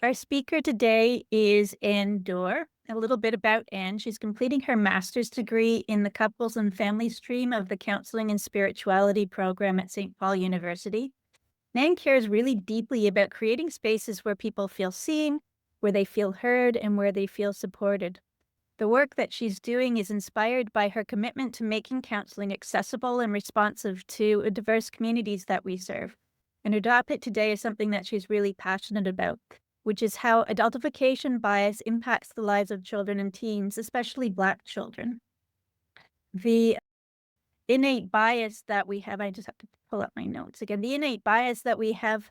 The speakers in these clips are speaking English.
Our speaker today is Anne Dure. A little bit about Anne. She's completing her master's degree in the couples and family stream of the counseling and spirituality program at St. Paul University. Anne cares really deeply about creating spaces where people feel seen, where they feel heard, and where they feel supported. The work that she's doing is inspired by her commitment to making counseling accessible and responsive to the diverse communities that we serve. And her topic today is something that she's really passionate about, which is how adultification bias impacts the lives of children and teens, especially Black children. The innate bias that we have, I just have to pull up my notes again. The innate bias that we have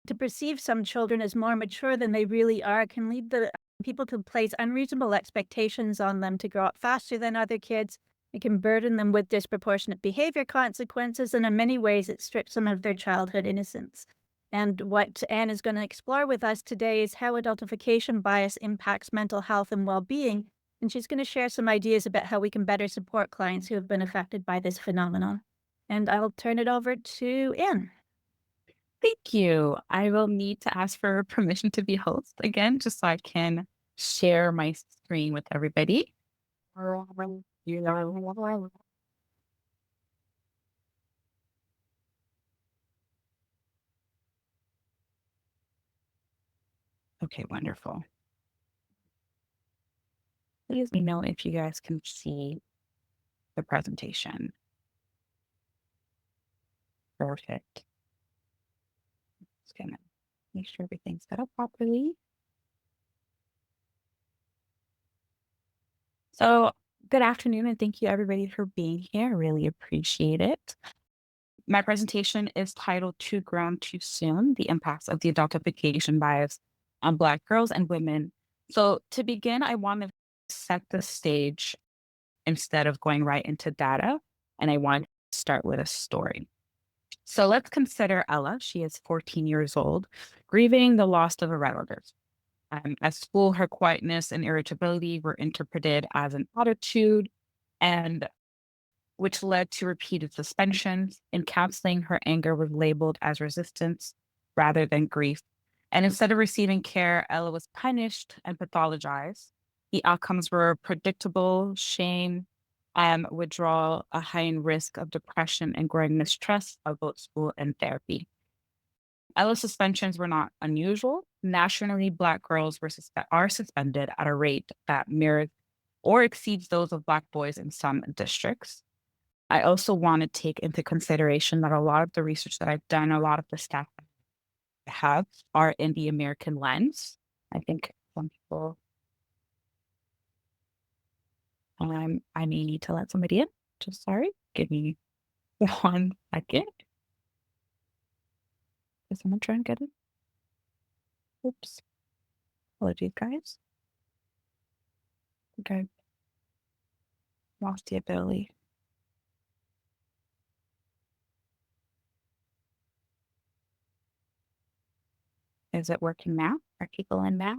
to perceive some children as more mature than they really are can lead the people to place unreasonable expectations on them to grow up faster than other kids. It can burden them with disproportionate behavior consequences, and in many ways, it strips them of their childhood innocence. And what Anne is going to explore with us today is how adultification bias impacts mental health and well being. And she's going to share some ideas about how we can better support clients who have been affected by this phenomenon. And I'll turn it over to Anne. Thank you. I will need to ask for permission to be host again, just so I can share my screen with everybody. Okay, wonderful. Please let me know if you guys can see the presentation. Perfect. Just gonna make sure everything's set up properly. So, good afternoon, and thank you everybody for being here. I really appreciate it. My presentation is titled Too Grown Too Soon, The Impacts of the Adultification Bias on Black Girls and Women. So to begin, I want to set the stage instead of going right into data, and I want to start with a story. So let's consider Ella. She is 14 years old, grieving the loss of a relative. At school, her quietness and irritability were interpreted as an attitude, and which led to repeated suspensions. In counseling, her anger was labeled as resistance rather than grief. And instead of receiving care, Ella was punished and pathologized. The outcomes were predictable: shame, withdrawal, a heightened risk of depression, and growing mistrust of both school and therapy. Ella's suspensions were not unusual. Nationally, Black girls are suspended at a rate that mirrors or exceeds those of Black boys in some districts. I also want to take into consideration that a lot of the research that I've done, a lot of the stats I have are in the American lens. I think some people, I may need to let somebody in. Just sorry. Give me 1 second. Is someone trying to get in? Oops. Apologies, guys. Okay. Lost the ability. Is it working now? Are people in now?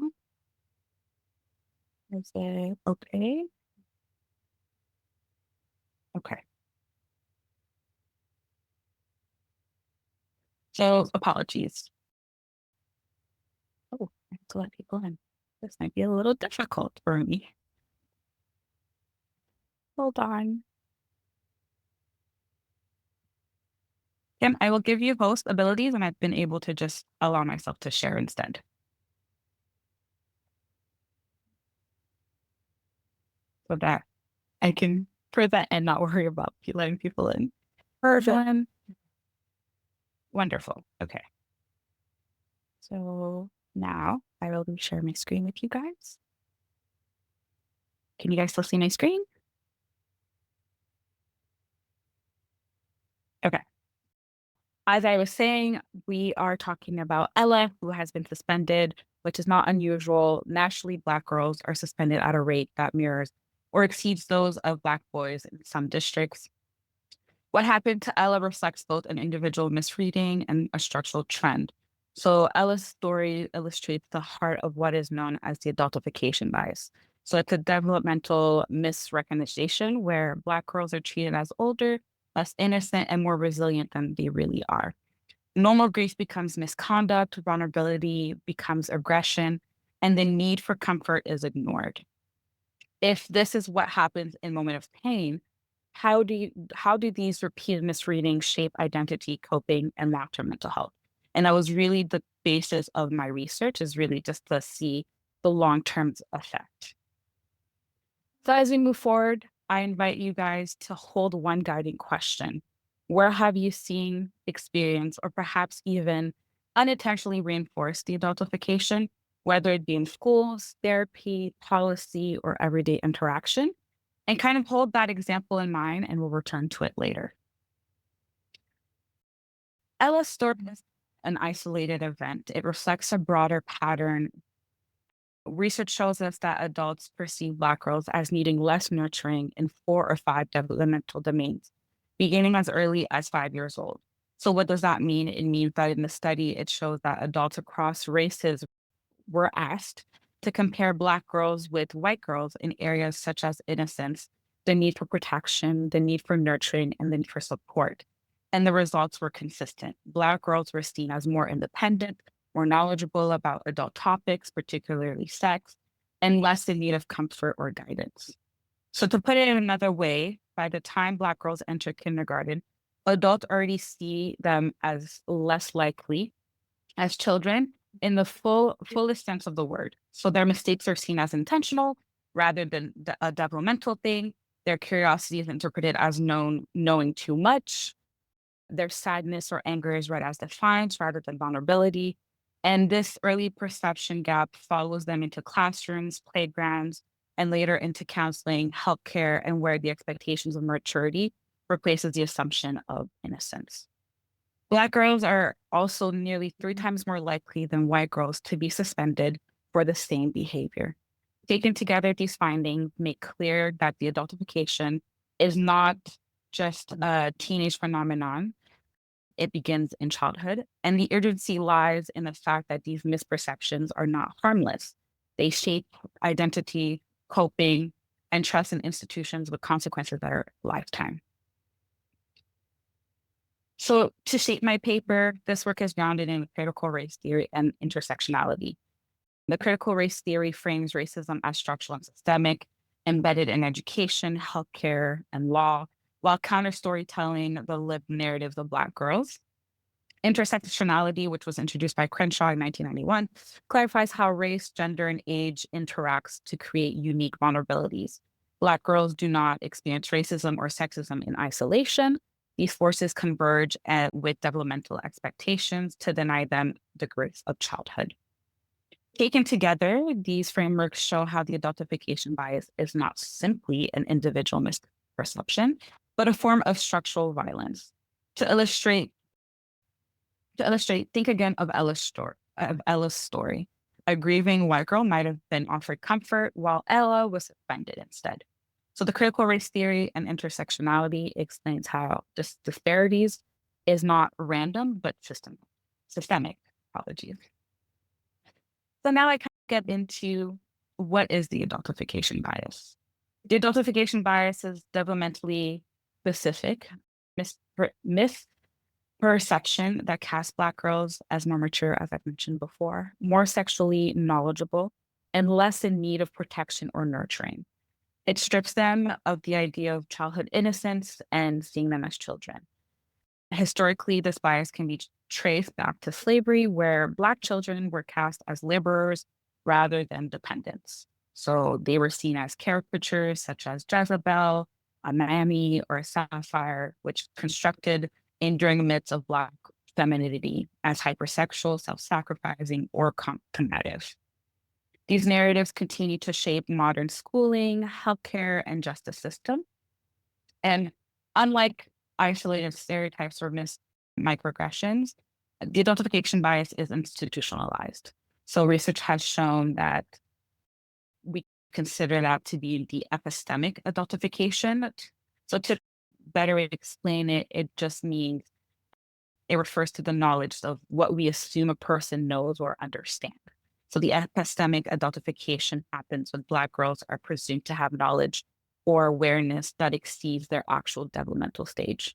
Is it okay? Okay. So apologies. Oh, I have to let people in. This might be a little difficult for me. Hold on. Kim, I will give you host abilities, and I've been able to just allow myself to share instead. So that I can present and not worry about letting people in. Perfect. Wonderful. Okay. So now I will share my screen with you guys. Can you guys still see my screen? Okay. As I was saying, we are talking about Ella, who has been suspended, which is not unusual. Nationally, Black girls are suspended at a rate that mirrors or exceeds those of Black boys in some districts. What happened to Ella reflects both an individual misreading and a structural trend. So Ella's story illustrates the heart of what is known as the adultification bias. So it's a developmental misrecognition where Black girls are treated as older, less innocent, and more resilient than they really are. Normal grief becomes misconduct, vulnerability becomes aggression, and the need for comfort is ignored. If this is what happens in moment of pain, how do these repeated misreadings shape identity, coping, and long-term mental health? And that was really the basis of my research, is really just to see the long-term effect. So as we move forward, I invite you guys to hold one guiding question. Where have you seen, experienced, or perhaps even unintentionally reinforced the adultification, whether it be in schools, therapy, policy, or everyday interaction? And kind of hold that example in mind, and we'll return to it later. Ella's story is an isolated event. It reflects a broader pattern. Research shows us that adults perceive Black girls as needing less nurturing in 4 or 5 developmental domains, beginning as early as 5 years old. So, what does that mean? It means that in the study, it shows that adults across races were asked to compare Black girls with white girls in areas such as innocence, the need for protection, the need for nurturing, and the need for support. And the results were consistent. Black girls were seen as more independent, more knowledgeable about adult topics, particularly sex, and less in need of comfort or guidance. So, to put it in another way, by the time Black girls enter kindergarten, adults already see them as less likely as children in the fullest sense of the word. So their mistakes are seen as intentional rather than a developmental thing. Their curiosity is interpreted as knowing too much. Their sadness or anger is read as defiance rather than vulnerability. And this early perception gap follows them into classrooms, playgrounds, and later into counseling, healthcare, and where the expectations of maturity replaces the assumption of innocence. Black girls are also nearly 3 times more likely than white girls to be suspended for the same behavior. Taken together, these findings make clear that the adultification is not just a teenage phenomenon. It begins in childhood, and the urgency lies in the fact that these misperceptions are not harmless. They shape identity, coping, and trust in institutions with consequences that are lifetime. So, to shape my paper, this work is grounded in critical race theory and intersectionality. The critical race theory frames racism as structural and systemic, embedded in education, healthcare, and law, while counter storytelling the lived narratives of Black girls. Intersectionality, which was introduced by Crenshaw in 1991, clarifies how race, gender, and age interacts to create unique vulnerabilities. Black girls do not experience racism or sexism in isolation. These forces converge with developmental expectations to deny them the grace of childhood. Taken together, these frameworks show how the adultification bias is not simply an individual misperception, but a form of structural violence. To illustrate, think again of Ella's story. A grieving white girl might have been offered comfort while Ella was offended instead. So the critical race theory and intersectionality explains how this disparities is not random, but systemic. Apologies. So now I kind of get into what is the adultification bias. The adultification bias is developmentally specific misperception that casts Black girls as more mature, as I've mentioned before, more sexually knowledgeable, and less in need of protection or nurturing. It strips them of the idea of childhood innocence and seeing them as children. Historically, this bias can be traced back to slavery, where Black children were cast as laborers rather than dependents. So they were seen as caricatures such as Jezebel, a Mammy, or a Sapphire, which constructed enduring myths of Black femininity as hypersexual, self-sacrificing, or combative. These narratives continue to shape modern schooling, healthcare, and justice system. And unlike isolated stereotypes or microaggressions, the adultification bias is institutionalized. So research has shown that we consider that to be the epistemic adultification. So to better explain it, it just means it refers to the knowledge of what we assume a person knows or understands. So the epistemic adultification happens when Black girls are presumed to have knowledge or awareness that exceeds their actual developmental stage.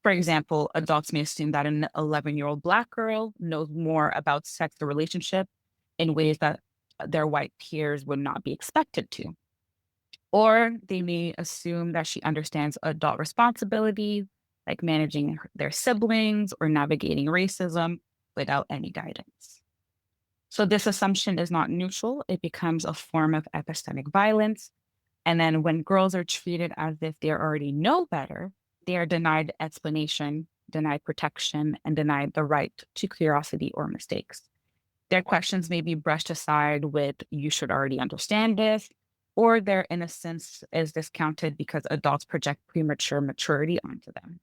For example, adults may assume that an 11-year-old Black girl knows more about sex or relationship in ways that their white peers would not be expected to. Or they may assume that she understands adult responsibilities, like managing their siblings or navigating racism without any guidance. So this assumption is not neutral. It becomes a form of epistemic violence. And then when girls are treated as if they already know better, they are denied explanation, denied protection, and denied the right to curiosity or mistakes. Their questions may be brushed aside with, you should already understand this, or their innocence is discounted because adults project premature maturity onto them.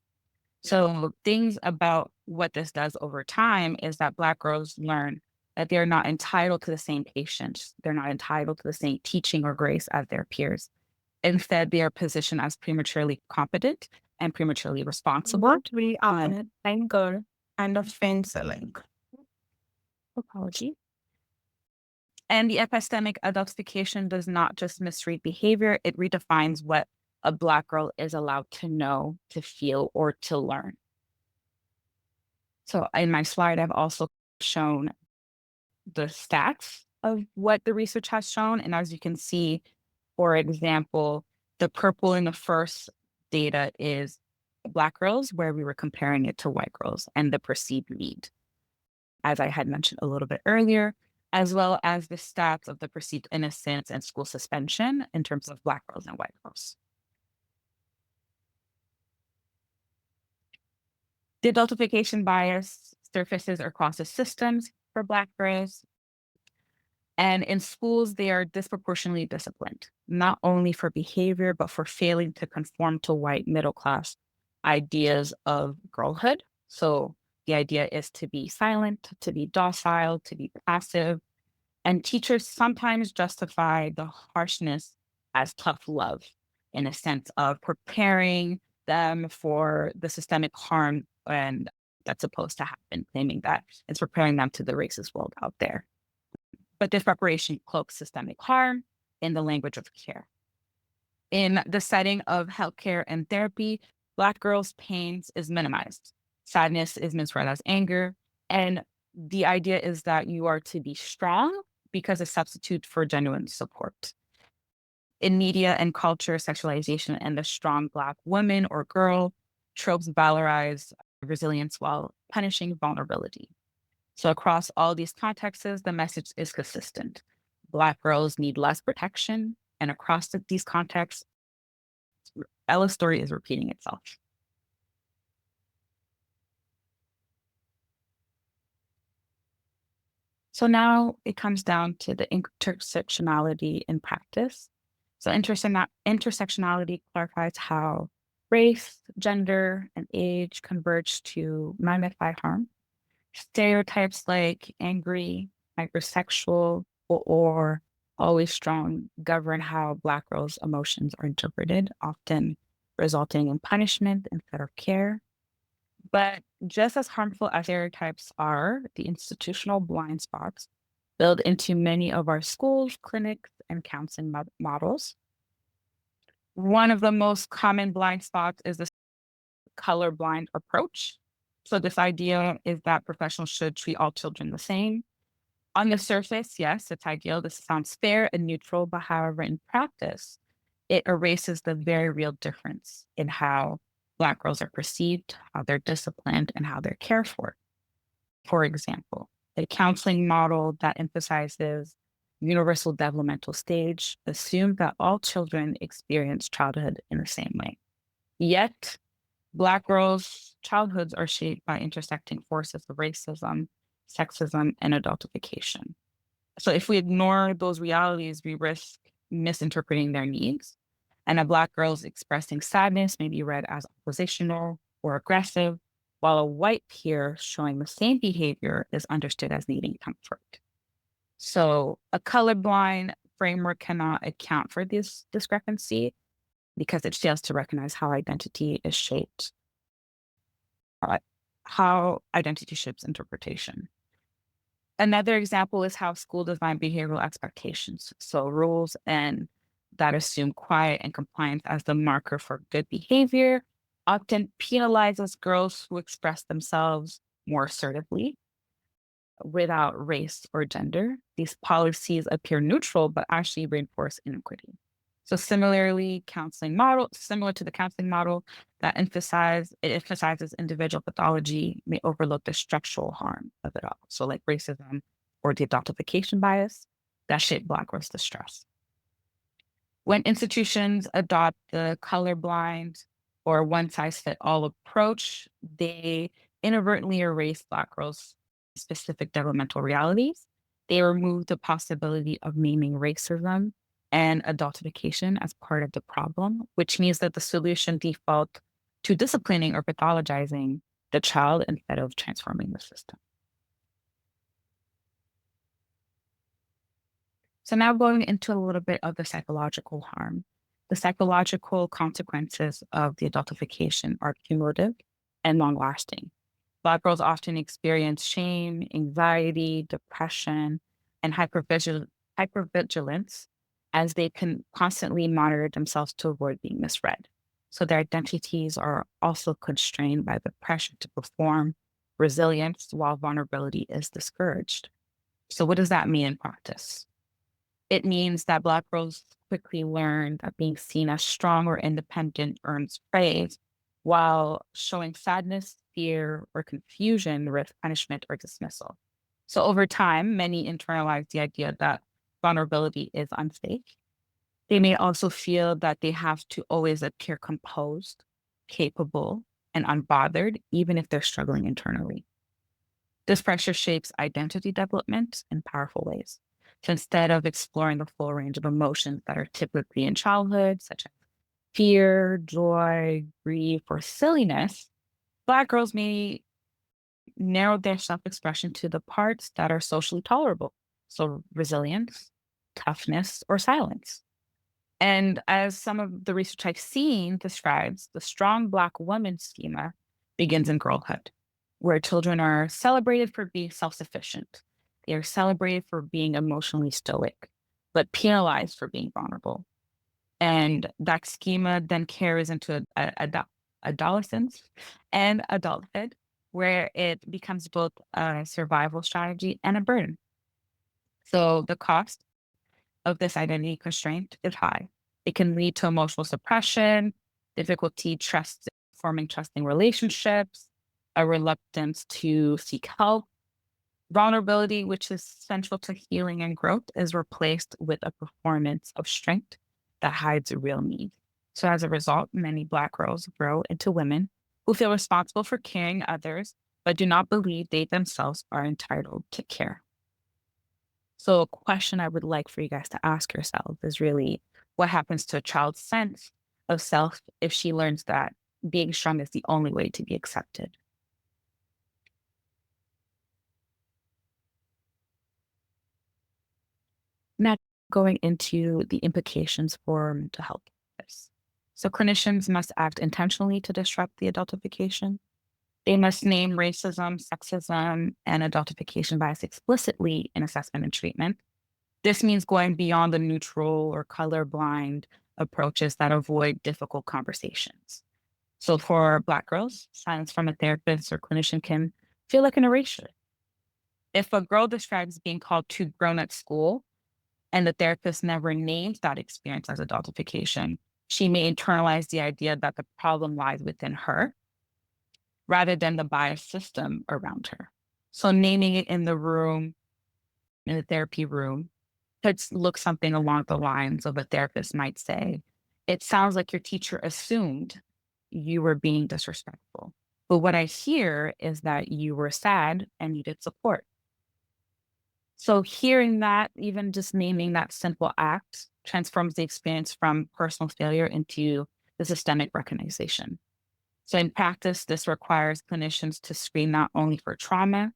So, things about what this does over time is that Black girls learn that they're not entitled to the same patience, they're not entitled to the same teaching or grace as their peers. Instead, they are positioned as prematurely competent and prematurely responsible. What we are anger and offensive. Apology. And the epistemic adultification does not just misread behavior, it redefines what a Black girl is allowed to know, to feel, or to learn. So in my slide, I've also shown the stats of what the research has shown. And as you can see, for example, the purple in the first data is Black girls, where we were comparing it to white girls and the perceived need, as I had mentioned a little bit earlier, as well as the stats of the perceived innocence and school suspension in terms of Black girls and white girls. The adultification bias surfaces across the systems for Black girls. And in schools, they are disproportionately disciplined, not only for behavior, but for failing to conform to white middle class ideas of girlhood. So the idea is to be silent, to be docile, to be passive. And teachers sometimes justify the harshness as tough love in a sense of preparing them for the systemic harm and that's supposed to happen, claiming that it's preparing them to the racist world out there. But this preparation cloaks systemic harm in the language of care. In the setting of healthcare and therapy, Black girls' pains is minimized. Sadness is misread as anger. And the idea is that you are to be strong because a substitute for genuine support. In media and culture, sexualization and the strong Black woman or girl tropes valorize resilience while punishing vulnerability. So across all these contexts, the message is consistent. Black girls need less protection. And across these contexts, Ella's story is repeating itself. So now it comes down to the intersectionality in practice. So intersectionality clarifies how race, gender, and age converge to magnify harm. Stereotypes like angry, hypersexual, or always strong govern how Black girls' emotions are interpreted, often resulting in punishment instead of care. But just as harmful as stereotypes are, the institutional blind spots built into many of our schools, clinics, and counseling models. One of the most common blind spots is the colorblind approach. So this idea is that professionals should treat all children the same. On the surface, yes, it's ideal. This sounds fair and neutral, but however, in practice, it erases the very real difference in how Black girls are perceived, how they're disciplined, and how they're cared for. For example, a counseling model that emphasizes universal developmental stage assumes that all children experience childhood in the same way. Yet, Black girls' childhoods are shaped by intersecting forces of racism, sexism, and adultification. So if we ignore those realities, we risk misinterpreting their needs. And a Black girl's expressing sadness may be read as oppositional or aggressive, while a white peer showing the same behavior is understood as needing comfort. So a colorblind framework cannot account for this discrepancy because it fails to recognize how identity is shaped, how identity shapes interpretation. Another example is how school design behavioral expectations. So rules and that assume quiet and compliance as the marker for good behavior, often penalizes girls who express themselves more assertively without race or gender. These policies appear neutral, but actually reinforce inequity. So similarly, similar to the counseling model it emphasizes individual pathology, may overlook the structural harm of it all. So like racism or the adultification bias that shape Black girls' distress. When institutions adopt the colorblind or one-size-fit-all approach, they inadvertently erase Black girls' specific developmental realities. They remove the possibility of naming racism and adultification as part of the problem, which means that the solution default to disciplining or pathologizing the child instead of transforming the system. So now going into a little bit of the psychological harm. The psychological consequences of the adultification are cumulative and long lasting. Black girls often experience shame, anxiety, depression, and hypervigilance as they can constantly monitor themselves to avoid being misread. So their identities are also constrained by the pressure to perform resilience while vulnerability is discouraged. So what does that mean in practice? It means that Black girls quickly learn that being seen as strong or independent earns praise, while showing sadness, fear, or confusion risk punishment or dismissal. So over time, many internalize the idea that vulnerability is unsafe. They may also feel that they have to always appear composed, capable, and unbothered, even if they're struggling internally. This pressure shapes identity development in powerful ways. So instead of exploring the full range of emotions that are typically in childhood, such as fear, joy, grief, or silliness, Black girls may narrow their self expression to the parts that are socially tolerable. So resilience, toughness, or silence. And as some of the research I've seen describes, the strong Black woman schema begins in girlhood, where children are celebrated for being self sufficient. They are celebrated for being emotionally stoic, but penalized for being vulnerable. And that schema then carries into adolescence and adulthood, where it becomes both a survival strategy and a burden. So the cost of this identity constraint is high. It can lead to emotional suppression, difficulty forming trusting relationships, a reluctance to seek help. Vulnerability, which is central to healing and growth, is replaced with a performance of strength that hides a real need. So as a result, many Black girls grow into women who feel responsible for caring others, but do not believe they themselves are entitled to care. So a question I would like for you guys to ask yourselves is really, what happens to a child's sense of self if she learns that being strong is the only way to be accepted? Now, going into the implications for mental health. So clinicians must act intentionally to disrupt the adultification. They must name racism, sexism, and adultification bias explicitly in assessment and treatment. This means going beyond the neutral or colorblind approaches that avoid difficult conversations. So for Black girls, silence from a therapist or clinician can feel like an erasure. If a girl describes being called too grown at school and the therapist never names that experience as adultification, she may internalize the idea that the problem lies within her rather than the bias system around her. So naming it in the therapy room, could look something along the lines of a therapist might say, "It sounds like your teacher assumed you were being disrespectful. But what I hear is that you were sad and needed support." So hearing that, even just naming that simple act, transforms the experience from personal failure into the systemic recognition. So in practice, this requires clinicians to screen not only for trauma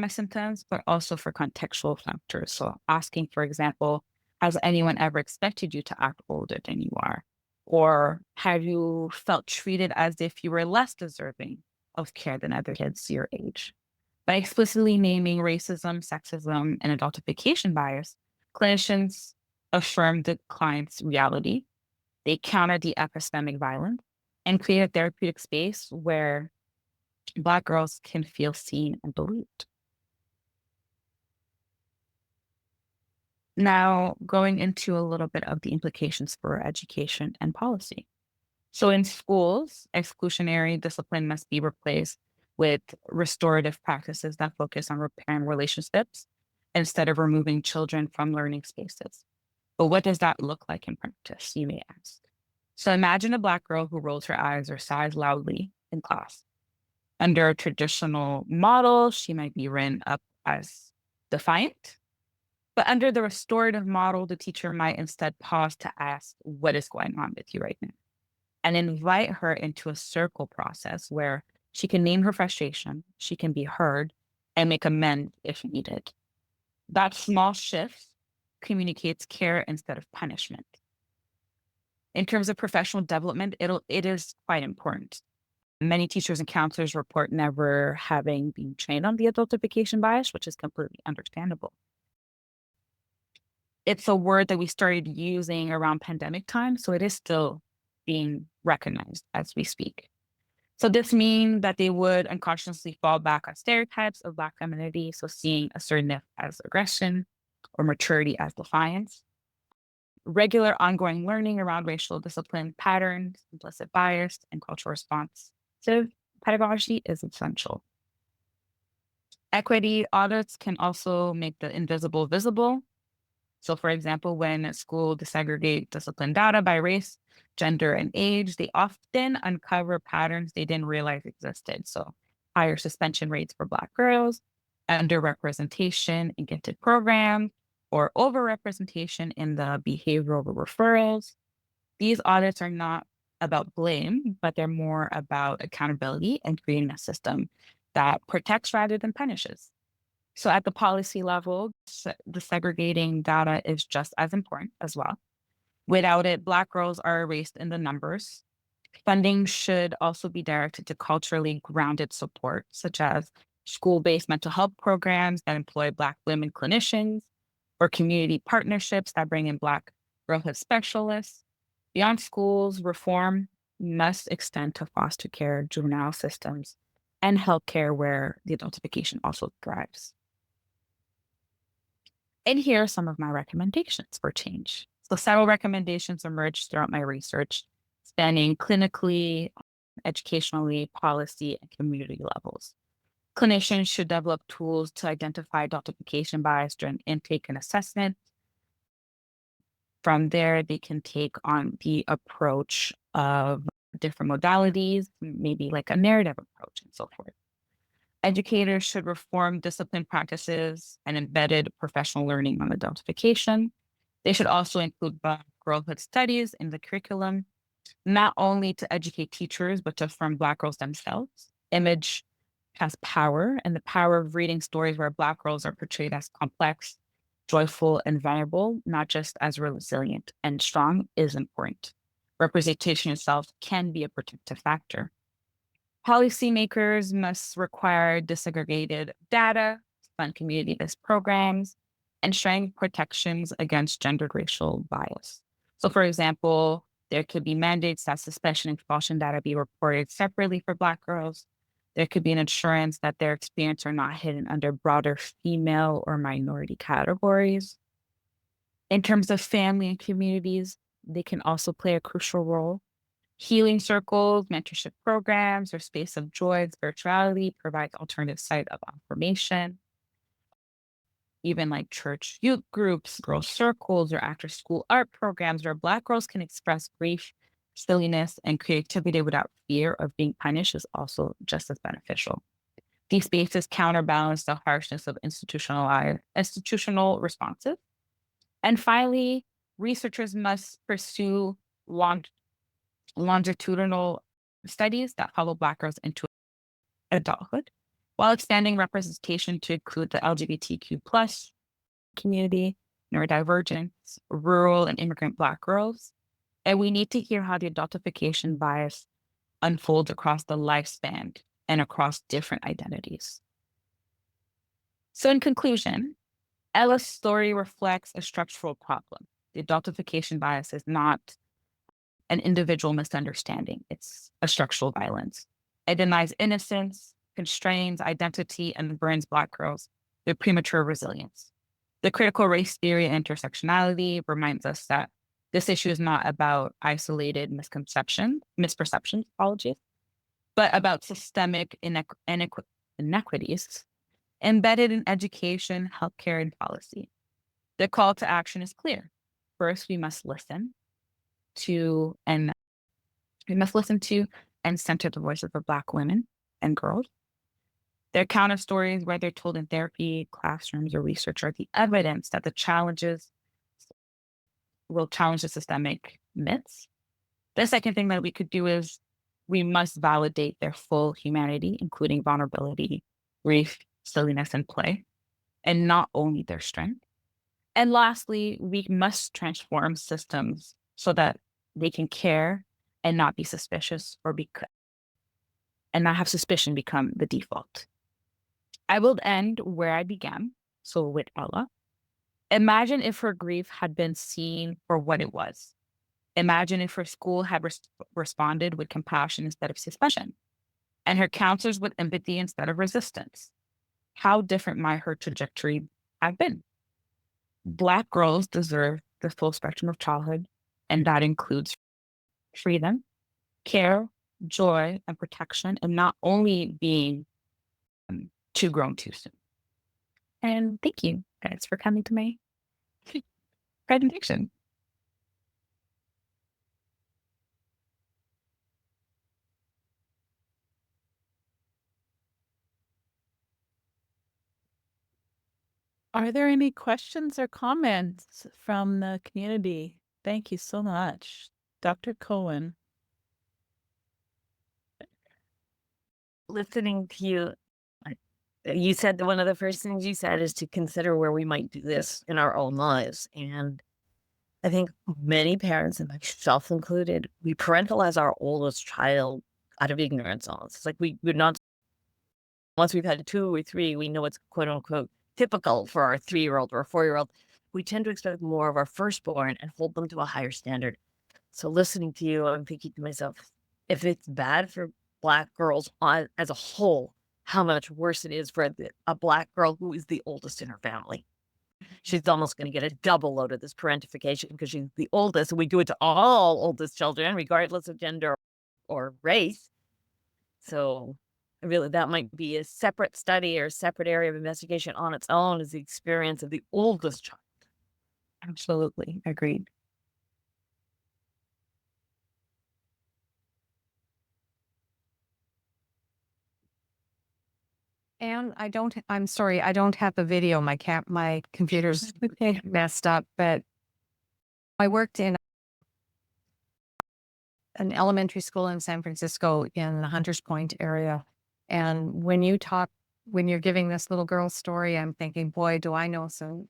symptoms, but also for contextual factors. So asking, for example, has anyone ever expected you to act older than you are? Or have you felt treated as if you were less deserving of care than other kids your age? By explicitly naming racism, sexism, and adultification bias, clinicians affirm the client's reality. They counter the epistemic violence and create a therapeutic space where Black girls can feel seen and believed. Now, going into a little bit of the implications for education and policy. So, in schools, exclusionary discipline must be replaced with restorative practices that focus on repairing relationships instead of removing children from learning spaces. But what does that look like in practice, you may ask? So, imagine a Black girl who rolls her eyes or sighs loudly in class. Under a traditional model, she might be written up as defiant. But under the restorative model, the teacher might instead pause to ask, what is going on with you right now? And invite her into a circle process where she can name her frustration, she can be heard, and make amends if needed. That small shift communicates care instead of punishment. In terms of professional development, it is quite important. Many teachers and counselors report never having been trained on the adultification bias, which is completely understandable. It's a word that we started using around pandemic time, so it is still being recognized as we speak. So this means that they would unconsciously fall back on stereotypes of Black femininity, so seeing assertiveness as aggression or maturity as defiance. Regular ongoing learning around racial discipline patterns, implicit bias, and cultural response. So pedagogy is essential. Equity audits can also make the invisible visible. So, for example, when schools desegregate discipline data by race, gender, and age, they often uncover patterns they didn't realize existed. So, higher suspension rates for Black girls, underrepresentation in gifted programs, or overrepresentation in the behavioral referrals. These audits are not about blame, but they're more about accountability and creating a system that protects rather than punishes. So at the policy level, the segregating data is just as important as well. Without it, Black girls are erased in the numbers. Funding should also be directed to culturally grounded support, such as school-based mental health programs that employ Black women clinicians, or community partnerships that bring in Black girlhood specialists. Beyond schools, reform must extend to foster care, juvenile systems, and healthcare where the adultification also thrives. And here are some of my recommendations for change. So several recommendations emerged throughout my research, spanning clinically, educationally, policy, and community levels. Clinicians should develop tools to identify adultification bias during intake and assessment. From there, they can take on the approach of different modalities, maybe like a narrative approach and so forth. Educators should reform discipline practices and embedded professional learning on adultification. They should also include Black girlhood studies in the curriculum, not only to educate teachers, but to affirm Black girls themselves. Image has power, and the power of reading stories where Black girls are portrayed as complex, joyful, and vulnerable, not just as resilient and strong, is important. Representation itself can be a protective factor. Policymakers must require disaggregated data, fund community-based programs, and strengthen protections against gendered racial bias. So, for example, there could be mandates that suspicion and expulsion data be reported separately for Black girls. There could be an assurance that their experience are not hidden under broader female or minority categories. In terms of family and communities, they can also play a crucial role. Healing circles, mentorship programs, or space of joy and spirituality provides alternative site of affirmation. Even like church youth groups, girl circles, or after school art programs where Black girls can express grief, silliness, and creativity without fear of being punished is also just as beneficial. These spaces counterbalance the harshness of institutional responses. And finally, researchers must pursue longitudinal studies that follow Black girls into adulthood while expanding representation to include the LGBTQ plus community, neurodivergence, rural and immigrant Black girls. And we need to hear how the adultification bias unfolds across the lifespan and across different identities. So in conclusion, Ella's story reflects a structural problem. The adultification bias is not an individual misunderstanding. It's a structural violence. It denies innocence, constrains identity, and burns Black girls through premature resilience. The critical race theory intersectionality reminds us that this issue is not about isolated misperceptions, apologies, but about systemic inequities embedded in education, healthcare, and policy. The call to action is clear. First, we must listen to and center the voices of Black women and girls. Their counter stories, whether told in therapy, classrooms, or research, are the evidence that the challenges will challenge the systemic myths. The second thing that we could do is we must validate their full humanity, including vulnerability, grief, silliness, and play, and not only their strength. And lastly, we must transform systems so that they can care and not be suspicious and not have suspicion become the default. I will end where I began, so with Ella. Imagine if her grief had been seen for what it was. Imagine if her school had responded with compassion instead of suspension, and her counselors with empathy instead of resistance. How different might her trajectory have been? Black girls deserve the full spectrum of childhood, and that includes freedom, care, joy, and protection, and not only being too grown too soon. And thank you guys for coming to my presentation. Are there any questions or comments from the community? Thank you so much. Dr. Cohen. Listening to you, you said that one of the first things you said is to consider where we might do this in our own lives. And I think many parents, and myself included, we parentalize our oldest child out of ignorance almost. It's like we're not, once we've had a 2 or 3, we know it's quote unquote typical for our 3-year-old or a 4-year-old. We tend to expect more of our firstborn and hold them to a higher standard. So listening to you, I'm thinking to myself, if it's bad for Black girls as a whole, how much worse it is for a Black girl who is the oldest in her family. She's almost going to get a double load of this parentification because she's the oldest. And we do it to all oldest children, regardless of gender or race. So really, that might be a separate study or a separate area of investigation on its own, is the experience of the oldest child. Absolutely. Agreed. And I'm sorry, I don't have the video. My computer's messed up, but I worked in an elementary school in San Francisco in the Hunters Point area. And when you're giving this little girl's story, I'm thinking, boy, do I know some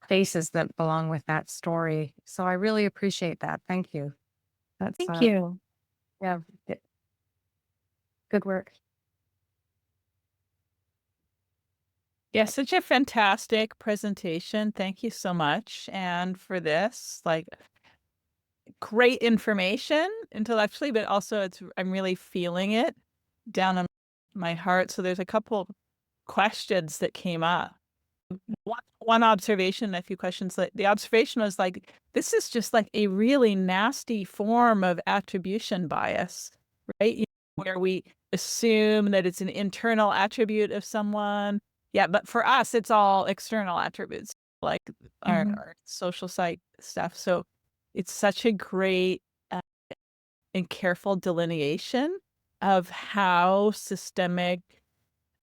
faces that belong with that story. So I really appreciate that. Thank you. Thank you. Yeah. Good work. Yeah, such a fantastic presentation. Thank you so much. And for this, like, great information intellectually, but also I'm really feeling it down in my heart. So there's a couple questions that came up. One observation, a few questions. The observation was like, this is just like a really nasty form of attribution bias, right? Where we assume that it's an internal attribute of someone. Yeah, but for us, it's all external attributes, like our social site stuff. So it's such a great and careful delineation of how systemic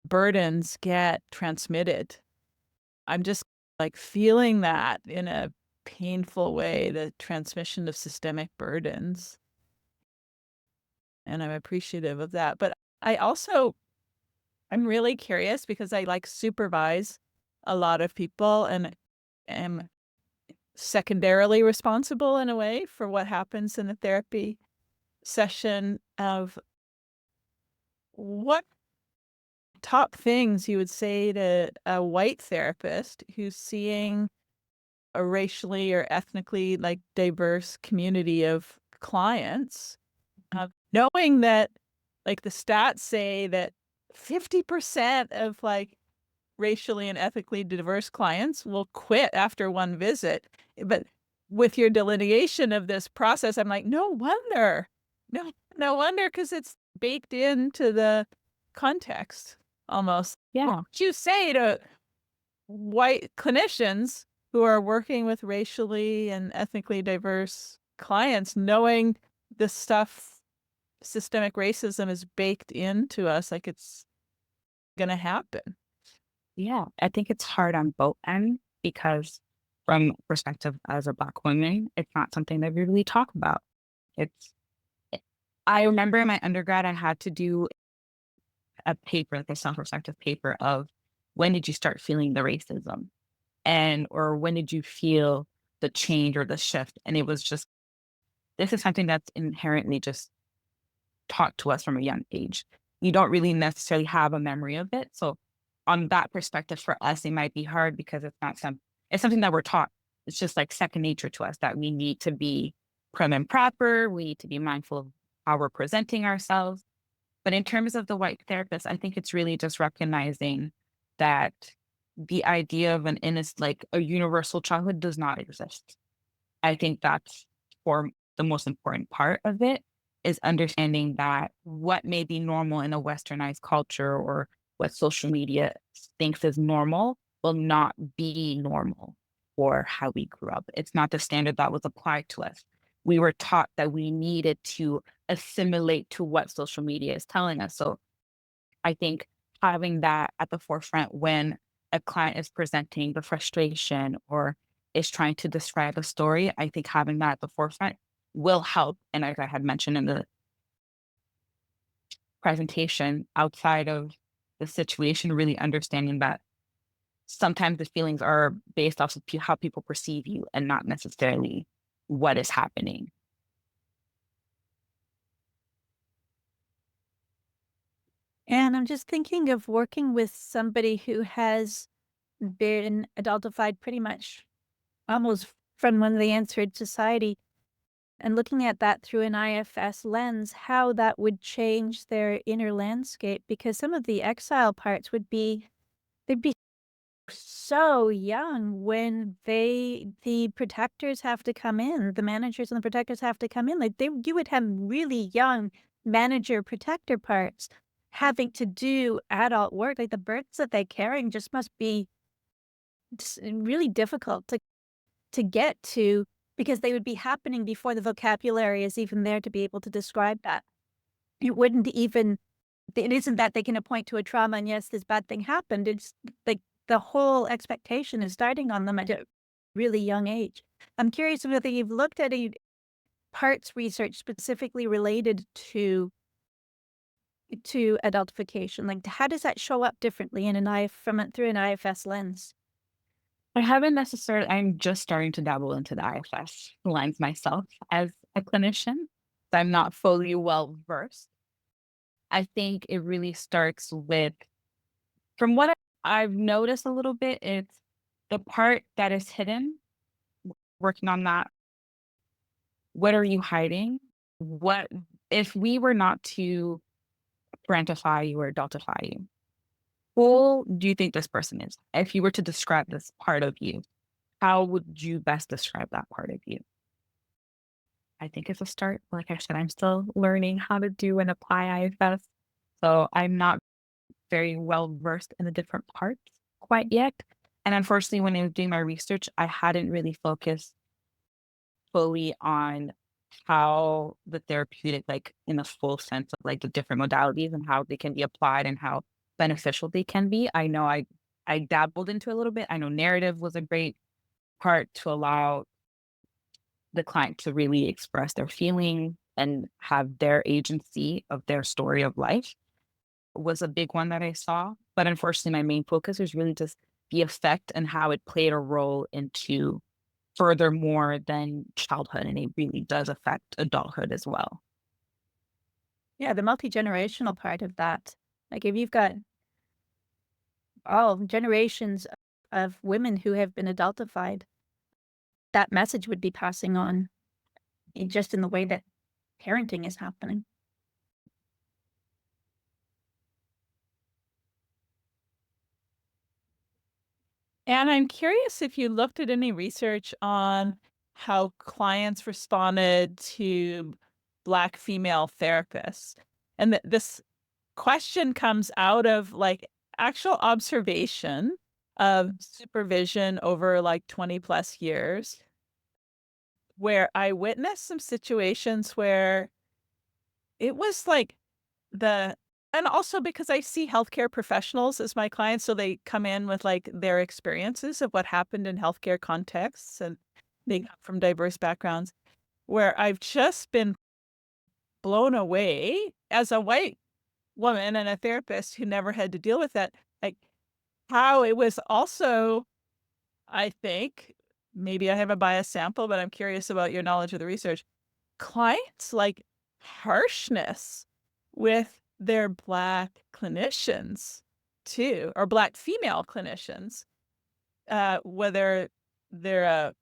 burdens get transmitted. I'm just like feeling that in a painful way, the transmission of systemic burdens. And I'm appreciative of that. But I'm really curious because I like supervise a lot of people and am secondarily responsible in a way for what happens in a therapy session, of what top things you would say to a white therapist who's seeing a racially or ethnically like diverse community of clients, knowing that like the stats say that 50% of like racially and ethically diverse clients will quit after one visit. But with your delineation of this process, I'm like, no wonder. No wonder, because it's baked into the context almost. Yeah. What would you say to white clinicians who are working with racially and ethnically diverse clients, knowing this stuff, systemic racism is baked into us, like it's going to happen? Yeah, I think it's hard on both ends because from perspective as a Black woman, it's not something that we really talk about. It's I remember in my undergrad, I had to do a paper, like a self-reflective paper of when did you start feeling the racism and or when did you feel the change or the shift? And it was just this is something that's inherently just taught to us from a young age. You don't really necessarily have a memory of it. So on that perspective, for us, it might be hard because it's something that we're taught. It's just like second nature to us that we need to be prim and proper. We need to be mindful of how we're presenting ourselves. But in terms of the white therapist, I think it's really just recognizing that the idea of an innocent, like a universal childhood does not exist. I think that's for the most important part of it is understanding that what may be normal in a westernized culture or what social media thinks is normal will not be normal for how we grew up. It's not the standard that was applied to us. We were taught that we needed to assimilate to what social media is telling us. So I think having that at the forefront when a client is presenting the frustration or is trying to describe a story, I think having that at the forefront will help. And as I had mentioned in the presentation, outside of the situation, really understanding that sometimes the feelings are based off of how people perceive you and not necessarily what is happening. And I'm just thinking of working with somebody who has been adultified pretty much almost from when they entered society, and looking at that through an IFS lens, how that would change their inner landscape, because some of the exile parts they'd be so young when the protectors have to come in, the managers and the protectors have to come in. Like you would have really young manager protector parts having to do adult work. Like the burdens that they're carrying just must be really difficult to get to, because they would be happening before the vocabulary is even there to be able to describe that. It wouldn't even, it isn't that they can point to a trauma and yes, this bad thing happened. It's like the whole expectation is starting on them at a really young age. I'm curious whether you've looked at any parts research specifically related to adultification. Like how does that show up differently in through an IFS lens? I haven't necessarily, I'm just starting to dabble into the IFS lens myself as a clinician. So I'm not fully well versed. I think it really starts with, from what I've noticed a little bit, it's the part that is hidden, working on that. What are you hiding? What, if we were not to parentify you or adultify you, who do you think this person is? If you were to describe this part of you, how would you best describe that part of you? I think it's a start. Like I said, I'm still learning how to do and apply IFS. So I'm not very well versed in the different parts quite yet. And unfortunately, when I was doing my research, I hadn't really focused fully on how the therapeutic, like in a full sense of like the different modalities and how they can be applied and how beneficial they can be. I know I dabbled into a little bit. I know narrative was a great part to allow the client to really express their feeling and have their agency of their story of life was a big one that I saw. But unfortunately, my main focus was really just the effect and how it played a role into further more than childhood. And it really does affect adulthood as well. Yeah, the multi-generational part of that. Like if you've got all generations of women who have been adultified, that message would be passing on just in the way that parenting is happening. And I'm curious if you looked at any research on how clients responded to Black female therapists. And this question comes out of like actual observation of supervision over like 20 plus years, where I witnessed some situations where it was like and also because I see healthcare professionals as my clients, so they come in with like their experiences of what happened in healthcare contexts, and they come from diverse backgrounds, where I've just been blown away as a white woman and a therapist who never had to deal with that, like how it was also, I think, maybe I have a biased sample, but I'm curious about your knowledge of the research. Clients like harshness with their Black clinicians too, or Black female clinicians, whether they're a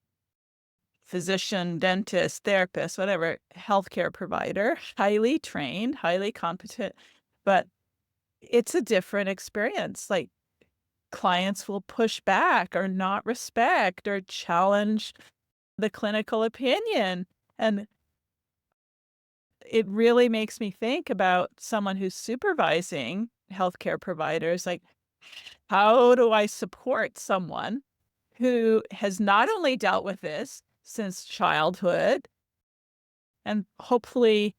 physician, dentist, therapist, whatever, healthcare provider, highly trained, highly competent, but it's a different experience. Like clients will push back or not respect or challenge the clinical opinion. And it really makes me think about someone who's supervising healthcare providers. Like, how do I support someone who has not only dealt with this since childhood and hopefully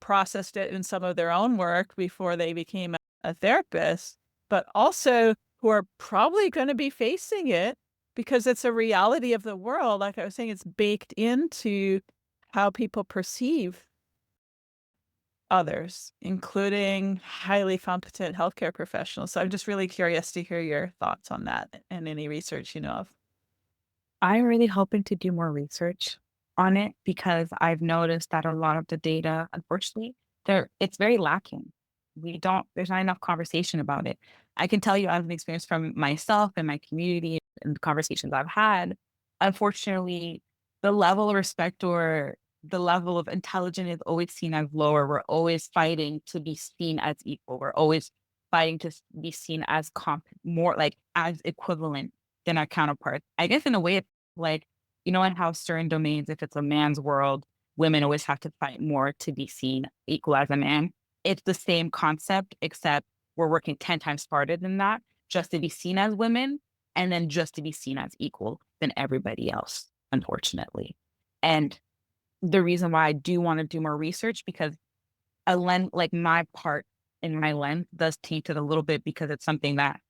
processed it in some of their own work before they became a therapist, but also who are probably going to be facing it because it's a reality of the world. Like I was saying, it's baked into how people perceive others, including highly competent healthcare professionals. So I'm just really curious to hear your thoughts on that and any research you know of. I'm really hoping to do more research on it because I've noticed that a lot of the data, unfortunately, it's very lacking. There's not enough conversation about it. I can tell you out of an experience from myself and my community and the conversations I've had. Unfortunately, the level of respect or the level of intelligence is always seen as lower. We're always fighting to be seen as equal. We're always fighting to be seen as more like as equivalent than our counterparts. I guess in a way, it's like, in how certain domains, if it's a man's world, women always have to fight more to be seen equal as a man. It's the same concept, except we're working 10 times harder than that just to be seen as women and then just to be seen as equal than everybody else, unfortunately. And the reason why I do want to do more research, because a lens, like my part in my lens does taint it a little bit because it's something that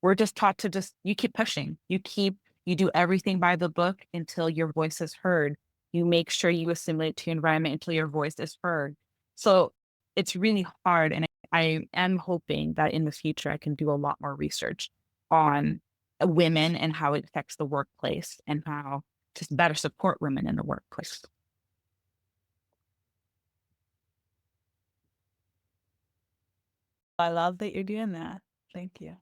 we're just taught to you keep pushing. You do everything by the book until your voice is heard. You make sure you assimilate to your environment until your voice is heard. So it's really hard. And I am hoping that in the future, I can do a lot more research on women and how it affects the workplace and how to better support women in the workplace. I love that you're doing that. Thank you.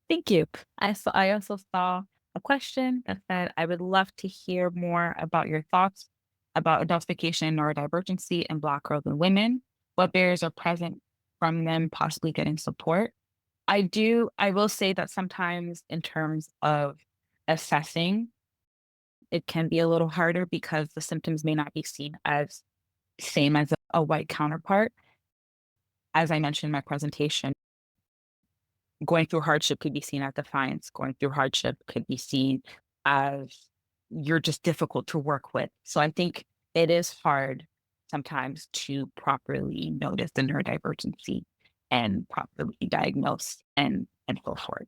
Thank you. I also saw a question that said, I would love to hear more about your thoughts about adultification and neurodivergency in Black girls and women. What barriers are present from them possibly getting support? I will say that sometimes in terms of assessing, it can be a little harder because the symptoms may not be seen as same as a white counterpart. As I mentioned in my presentation, going through hardship could be seen as defiance. Going through hardship could be seen as you're just difficult to work with. So I think it is hard sometimes to properly notice the neurodivergency and properly diagnose and go forward.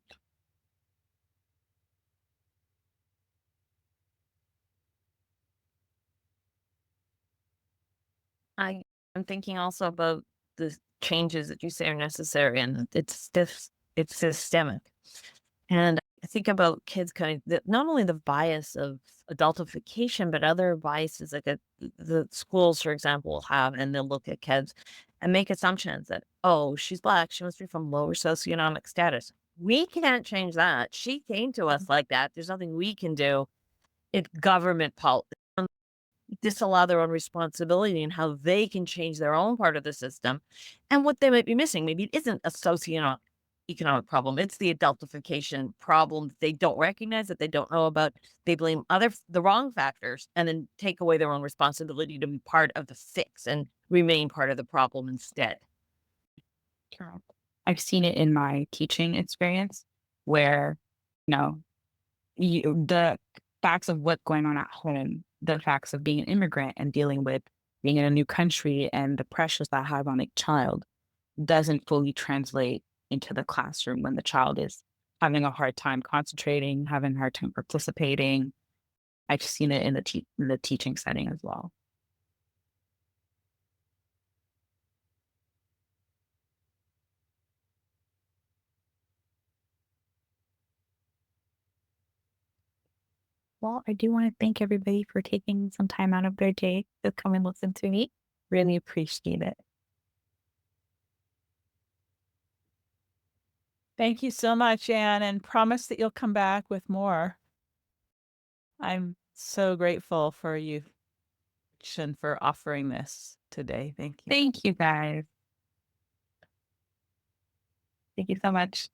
I'm thinking also about the changes that you say are necessary, and it's systemic. And I think about kids not only the bias of adultification, but other biases like the schools, for example, will have, and they'll look at kids and make assumptions that, oh, she's Black, she must be from lower socioeconomic status. We can't change that. She came to us like that. There's nothing we can do. It's government policy. disallow their own responsibility and how they can change their own part of the system and what they might be missing. Maybe it isn't a economic problem. It's the adultification problem that they don't recognize, that they don't know about. They blame the wrong factors and then take away their own responsibility to be part of the fix and remain part of the problem instead. Correct. I've seen it in my teaching experience where, you know, the facts of what's going on at home, the facts of being an immigrant and dealing with being in a new country and the pressures that have on a child doesn't fully translate into the classroom when the child is having a hard time concentrating, having a hard time participating. I've seen it in the teaching setting as well. Well, I do want to thank everybody for taking some time out of their day to come and listen to me. Really appreciate it. Thank you so much, Anne, and promise that you'll come back with more. I'm so grateful for you and for offering this today. Thank you. Thank you guys. Thank you so much.